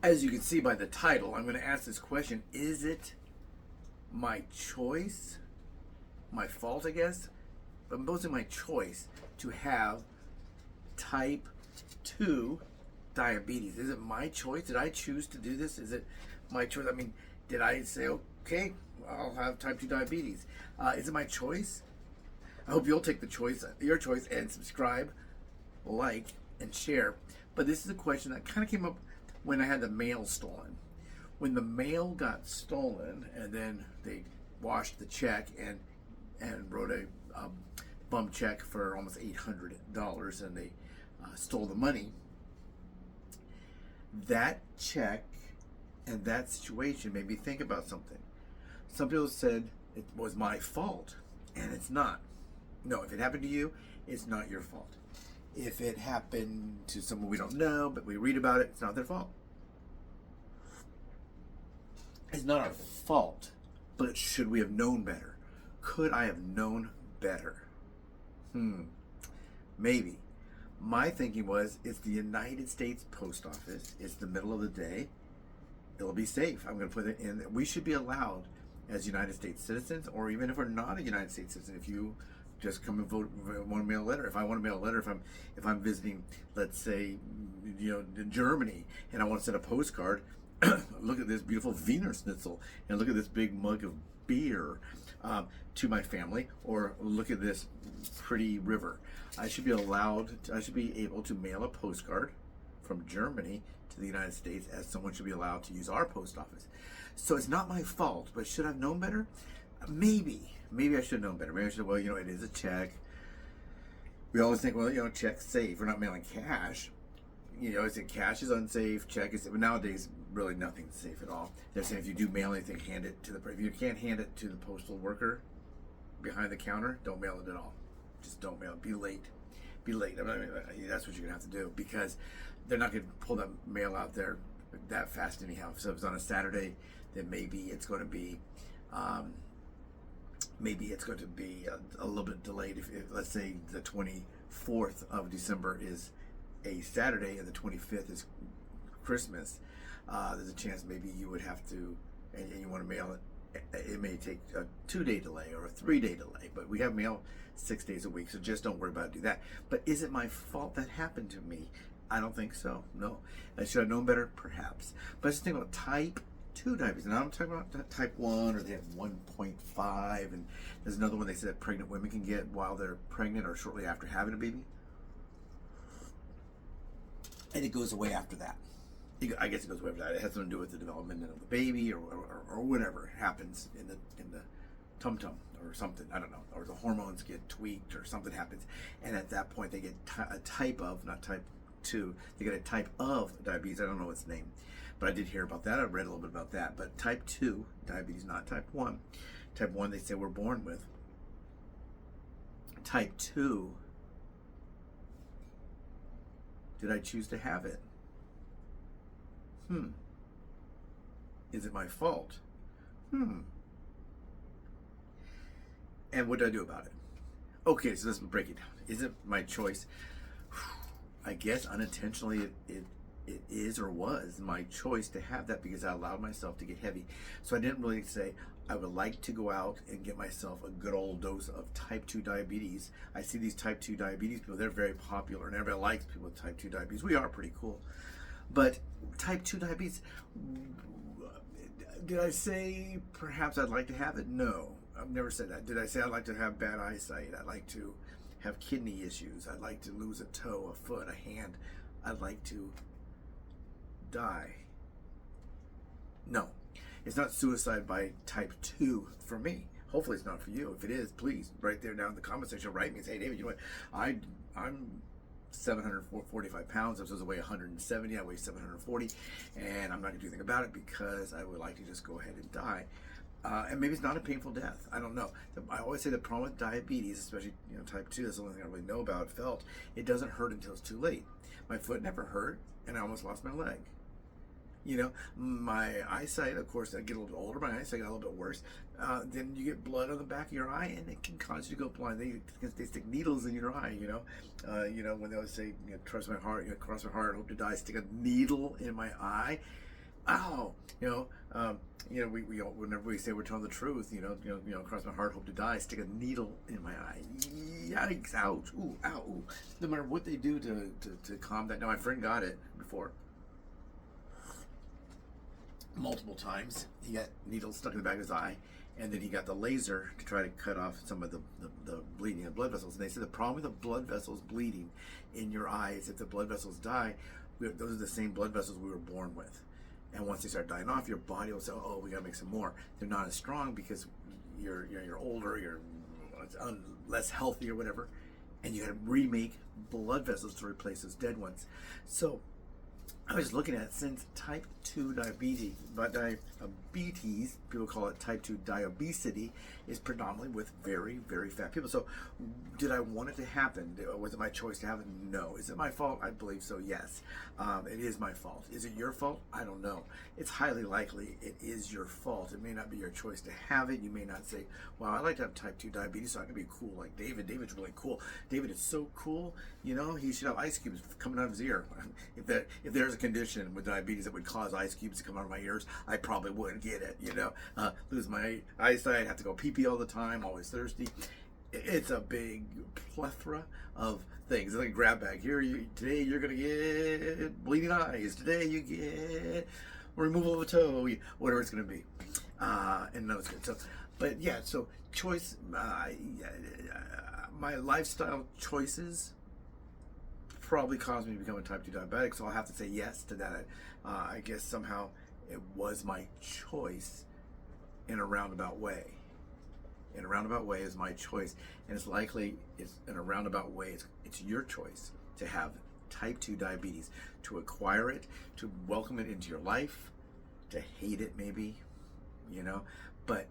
As you can see by the title, I'm going to ask this question: is it my choice, my fault, I guess, but mostly my choice to have type 2 diabetes? Is it my choice? Did I choose to do this? Is it my choice? I mean, did I say, okay, I'll have type 2 diabetes? Is it my choice? I hope you'll take the choice, your choice, and subscribe, like, and share. But this is a question that kind of came up when I had the mail stolen. When the mail got stolen, and then they washed the check and wrote a bum check for almost $800, and they stole the money. That check and that situation made me think about something. Some people said it was my fault, and it's not. No, if it happened to you, it's not your fault. If it happened to someone we don't know, but we read about it, it's not their fault. It's not our fault, but should we have known better? Could I have known better? Maybe. My thinking was, it's the United States Post Office. It's the middle of the day. It'll be safe. I'm going to put it in. We should be allowed as United States citizens, or even if we're not a United States citizen, if you just come and vote, want to mail a letter. If I want to mail a letter, if I'm visiting, let's say, Germany, and I want to send a postcard, look at this beautiful Wiener Schnitzel, and look at this big mug of beer to my family, or look at this pretty river. I should be able to mail a postcard from Germany to the United States, as someone should be allowed to use our post office. So it's not my fault, but should I have known better? Maybe I should have known better. Maybe I should have, it is a check. We always think, check's safe. We're not mailing cash. I say cash is unsafe, check is safe. But nowadays, really nothing's safe at all. They're saying if you do mail anything, if you can't hand it to the postal worker behind the counter, don't mail it at all. Just don't mail it. Be late. I mean, that's what you're going to have to do, because they're not going to pull that mail out there that fast anyhow. So if it's on a Saturday, then maybe it's going to be a little bit delayed. If let's say the 24th of December is a Saturday and the 25th is Christmas, there's a chance maybe you would have to, and you want to mail it. It may take a 2-day delay or a 3-day delay, but we have mail 6 days a week, so just don't worry about it. Do that. But is it my fault that happened to me? I don't think so. No. I should have known better, perhaps. But just think about type 2 diabetes. Now I'm talking about type 1, or they have 1.5, and there's another one they said pregnant women can get while they're pregnant or shortly after having a baby. And it goes away after that. I guess it goes away after that. It has something to do with the development of the baby, or whatever happens in the tum-tum or something. I don't know. Or the hormones get tweaked or something happens. And at that point they get a type of, not type 2, they get a type of diabetes. I don't know its name, but I did hear about that. I read a little bit about that. But type 2 diabetes, not type 1. Type 1 they say we're born with. Type 2, did I choose to have it? Is it my fault? And what do I do about it? Okay, so let's break it down. Is it my choice? I guess unintentionally it is, or was, my choice to have that, because I allowed myself to get heavy. So I didn't really say, I would like to go out and get myself a good old dose of type 2 diabetes. I see these type 2 diabetes people, they're very popular, and everybody likes people with type 2 diabetes. We are pretty cool. But type 2 diabetes, did I say perhaps I'd like to have it? No, I've never said that. Did I say I'd like to have bad eyesight? I'd like to have kidney issues. I'd like to lose a toe, a foot, a hand. I'd like to die. No, it's not suicide by type 2 for me. Hopefully it's not for you. If it is, please, right there down in the comment section, write me and say, David, you know what? I'm 745 pounds. I'm supposed to weigh 170. I weigh 740, and I'm not gonna do anything about it because I would like to just go ahead and die. And maybe it's not a painful death. I don't know. I always say the problem with diabetes, especially type 2, that's the only thing I really know about. Felt it doesn't hurt until it's too late. My foot never hurt, and I almost lost my leg. My eyesight, of course, I get a little bit older, my eyesight got a little bit worse. Then you get blood on the back of your eye, and it can cause you to go blind. They stick needles in your eye, when they always say, trust my heart, cross my heart, hope to die, stick a needle in my eye. ow, whenever we say we're telling the truth, cross my heart, hope to die, stick a needle in my eye. Yikes, ouch, ooh, ow, ooh. No matter what they do to calm that. Now, my friend got it before. Multiple times. He got needles stuck in the back of his eye, and then he got the laser to try to cut off some of the bleeding of blood vessels. And they said the problem with the blood vessels bleeding in your eyes, if the blood vessels die, those are the same blood vessels we were born with. And once they start dying off, your body will say, oh, we got to make some more. They're not as strong because you're older, you're less healthy or whatever, and you got to remake blood vessels to replace those dead ones. So I was looking at, since type 2 diabetes, people call it type 2 diabesity, is predominantly with very, very fat people. So did I want it to happen? Was it my choice to have it? No. Is it my fault? I believe so, yes. It is my fault. Is it your fault? I don't know. It's highly likely it is your fault. It may not be your choice to have it. You may not say, well, I like to have type 2 diabetes, so I can be cool like David. David's really cool. David is so cool. He should have ice cubes coming out of his ear. If there's a condition with diabetes that would cause ice cubes to come out of my ears, I probably wouldn't get it, lose my eyesight, have to go pee all the time, always thirsty. It's a big plethora of things. It's like a grab bag. Today you're gonna get bleeding eyes. Today you get removal of a toe, whatever it's gonna be. And no, it's good. So, but yeah, so choice, my lifestyle choices probably caused me to become a type 2 diabetic, so I'll have to say yes to that. I guess somehow it was my choice in a roundabout way. In a roundabout way is my choice, and it's likely in a roundabout way it's your choice to have type 2 diabetes, to acquire it, to welcome it into your life, to hate it maybe, but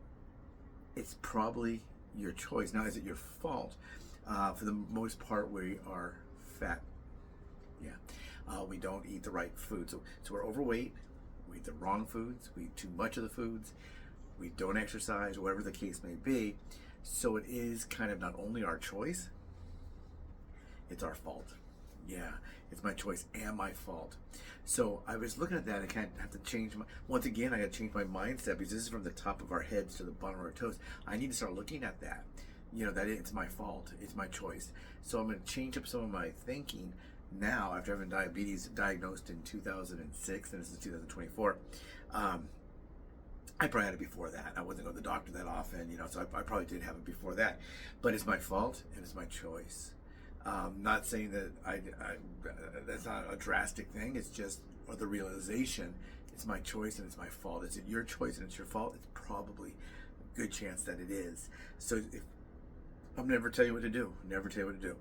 it's probably your choice. Now, is it your fault? For the most part, we are fat. Yeah, we don't eat the right food, so we're overweight. We eat the wrong foods. We eat too much of the foods. We don't exercise, whatever the case may be. So it is kind of not only our choice, it's our fault. Yeah, it's my choice and my fault. So I was looking at that. I can't have to change once again, I got to change my mindset, because this is from the top of our heads to the bottom of our toes. I need to start looking at that. That it's my fault. It's my choice. So I'm going to change up some of my thinking now, after having diabetes diagnosed in 2006, and this is 2024. I probably had it before that. I wasn't going to the doctor that often, so I probably did have it before that. But it's my fault and it's my choice. Not saying that that's not a drastic thing. It's just the realization. It's my choice and it's my fault. Is it your choice and it's your fault? It's probably a good chance that it is. So I'll never tell you what to do. Never tell you what to do.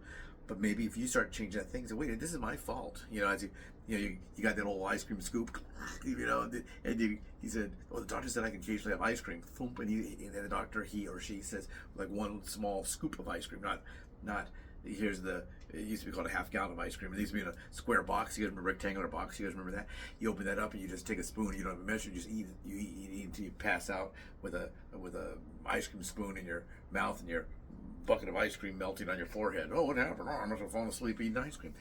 But maybe if you start changing that thing, say, wait, this is my fault. As you got that old ice cream scoop, and he said, well, the doctor said I can occasionally have ice cream. Thump, and the doctor, he or she says, like one small scoop of ice cream, not it used to be called a half gallon of ice cream. It used to be in a square box. You guys remember a rectangular box? You guys remember that? You open that up and you just take a spoon. You don't have a measure. You just eat it. You eat until you pass out with a ice cream spoon in your mouth and your bucket of ice cream melting on your forehead. Oh, what happened? Oh, I must have fallen asleep eating ice cream.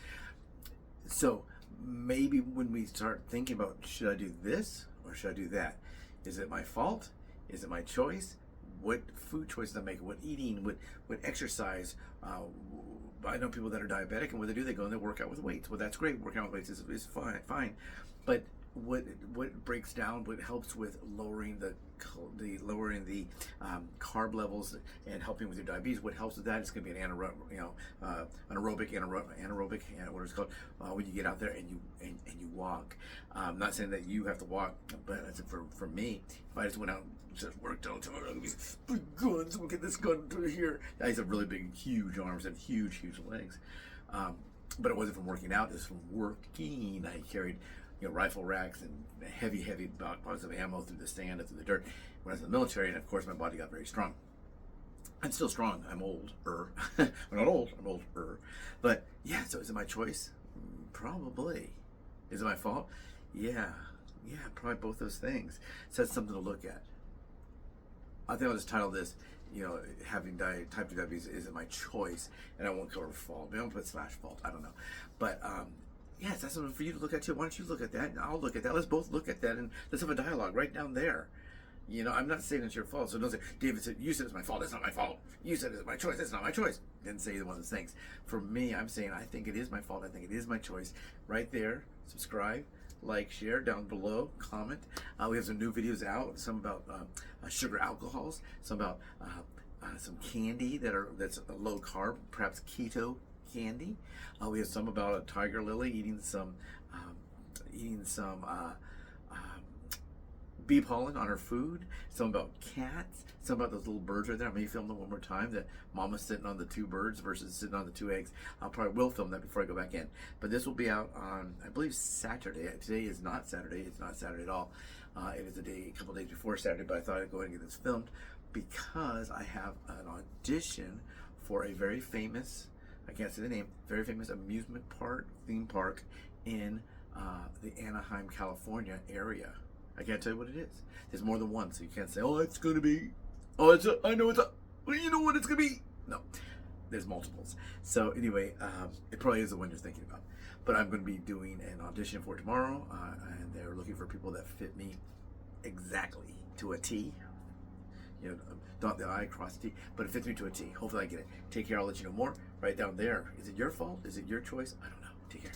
So maybe when we start thinking about, should I do this or should I do that? Is it my fault? Is it my choice? What food choices I make? What eating? What exercise? I know people that are diabetic, and what they do, they go and they work out with weights. Well, that's great. Working out with weights is fine. But what breaks down, what helps with lowering the carb levels and helping with your diabetes, what helps with that is going to be an anaerobic, what it's called, when you get out there and you walk. I'm not saying that you have to walk, but for me, if I just went out and just worked out, these big guns, look at this gun to here. I used to have really big, huge arms and huge legs. But it wasn't from working out, it was from working. I carried rifle racks and heavy boxes of ammo through the sand and through the dirt when I was in the military, and of course my body got very strong. I'm still strong. I'm older. I'm not old. I'm older. But yeah, so is it my choice? Probably. Is it my fault? Yeah, probably both those things. So that's something to look at. I think I'll just title this, having type 2 diabetes, is it my choice? And I won't cover fault. Maybe I'll put /fault. I don't know. But Yes, that's something for you to look at too. Why don't you look at that and I'll look at that. Let's both look at that and let's have a dialogue right down there. You know, I'm not saying it's your fault. So don't say, David said, you said it's my fault. It's not my fault. You said it's my choice. It's not my choice. Didn't say one of those things. For me, I'm saying I think it is my fault. I think it is my choice. Right there, subscribe, like, share, down below, comment. We have some new videos out, some about sugar alcohols, some about some candy that's low carb, perhaps keto candy. We have some about a tiger lily eating some bee pollen on her food, some about cats, some about those little birds right there. I may film them one more time, that mama's sitting on the 2 birds versus sitting on the 2 eggs. I probably will film that before I go back in. But this will be out on, I believe, Saturday. Today is not Saturday. It's not Saturday at all. It is a couple days before Saturday, but I thought I'd go ahead and get this filmed because I have an audition for a very famous, I can't say the name, very famous amusement park, theme park in the Anaheim, California area. I can't tell you what it is. There's more than one, so you can't say, oh, it's going to be, I know it's you know what it's going to be. No, there's multiples. So anyway, it probably is the one you're thinking about. But I'm going to be doing an audition for tomorrow, and they're looking for people that fit me exactly to a T. You know, dot the I, cross the T, but it fits me to a T. Hopefully I get it. Take care. I'll let you know more right down there. Is it your fault? Is it your choice? I don't know. Take care.